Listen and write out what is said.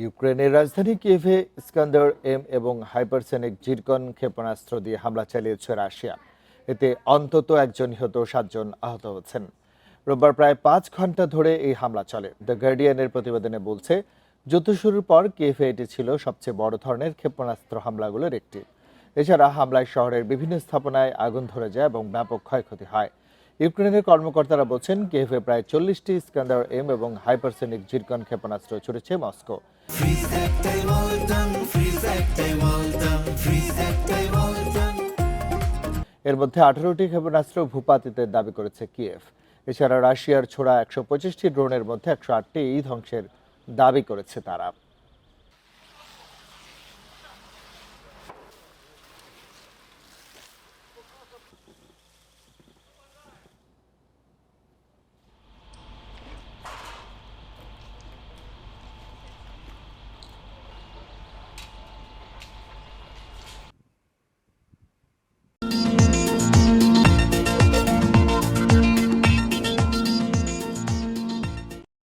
ইউক্রেনের রাজধানী কিয়েভে ইস্কান্দার এম এবং হাইপারসনিক জিরকন ক্ষেপণাস্ত্র দিয়ে হামলা চালিয়েছে রাশিয়া। এতে অন্তত একজন নিহত, 7 জন আহত হয়েছেন। রোববার প্রায় 5 ঘন্টা ধরে এই হামলা চলে। দ্য গার্ডিয়ানের প্রতিবেদনে বলছে, যুদ্ধ শুরুর পর কিয়েভে এটি ছিল সবচেয়ে বড় ধরনের ক্ষেপণাস্ত্র হামলাগুলোর একটি। এছাড়া হামলায় শহরের বিভিন্ন স্থাপনায় আগুন ধরে যায় এবং ব্যাপক ক্ষয়ক্ষতি হয়। ইউক্রেনের কর্মকর্তারা বলছেন, কিয়েভে প্রায় 40টি ইস্কান্দার এম এবং হাইপারসনিক জিরকন ক্ষেপণাস্ত্র ছুড়েছে মস্কো। এর মধ্যে 18টি ক্ষেপণাস্ত্র ভূপাতিতের দাবি করেছে কিয়েভ। এছাড়া রাশিয়ার ছোড়া 125টি ড্রোনের মধ্যে 108টি ধ্বংসের দাবি করেছে তারা।